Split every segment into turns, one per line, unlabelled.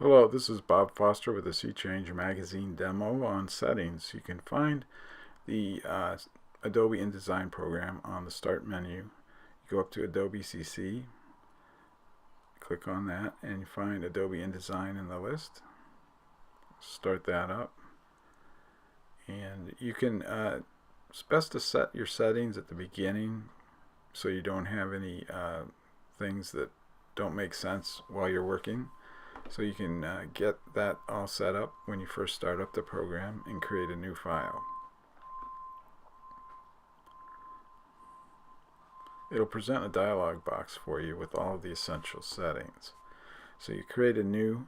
Hello, this is Bob Foster with the SeaChange magazine demo on settings. You can find the Adobe InDesign program on the Start menu. You go up to Adobe CC, click on that, and you find Adobe InDesign in the list. Start that up. And you can, it's best to set your settings at the beginning so you don't have any things that don't make sense while you're working. So you can get that all set up when you first start up the program and create a new file. It'll present a dialog box for you with all of the essential settings. So you create a new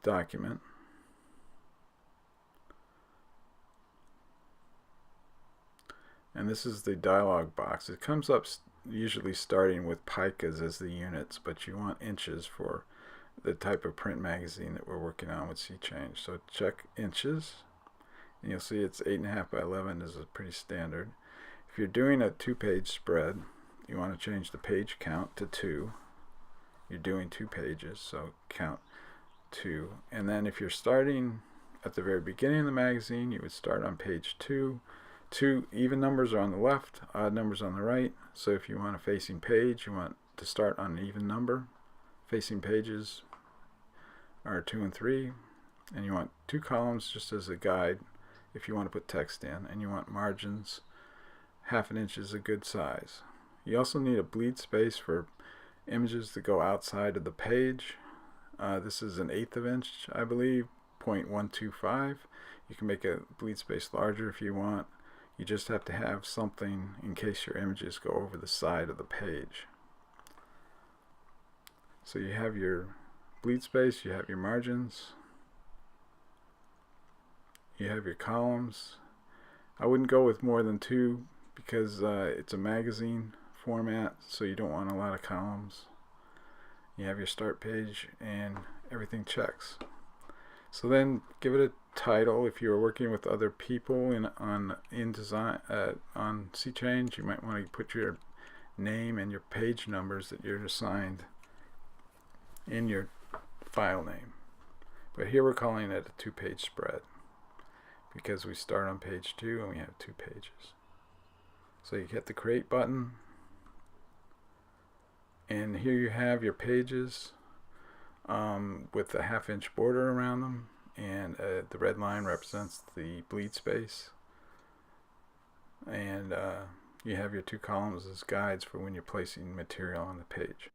document. And this is the dialog box. It comes up usually starting with picas as the units, but you want inches for the type of print magazine that we're working on with SeaChange. So check inches, and you'll see it's 8.5 by 11 is a pretty standard. If you're doing a 2-page spread, you want to change the page count to 2. You're doing 2 pages, so count 2. And then if you're starting at the very beginning of the magazine, you would start on page 2. 2 even numbers are on the left, odd numbers on the right. So if you want a facing page, you want to start on an even number. Facing pages are 2 and 3, and you want 2 columns just as a guide if you want to put text in, and you want margins. 1/2 inch is a good size. You also need a bleed space for images that go outside of the page. This is an 1/8 inch, I believe, 0.125. You can make a bleed space larger if you want. You just have to have something in case your images go over the side of the page. So you have your bleed space, you have your margins, you have your columns. I wouldn't go with more than 2 because it's a magazine format, so you don't want a lot of columns. You have your start page and everything checks. So then give it a title. If you're working with other people on SeaChange, you might want to put your name and your page numbers that you're assigned in your file name. But here we're calling it a 2-page spread because we start on page 2 and we have 2 pages. So you hit the create button, and here you have your pages with a 1/2 inch border around them, and the red line represents the bleed space, and you have your 2 columns as guides for when you're placing material on the page.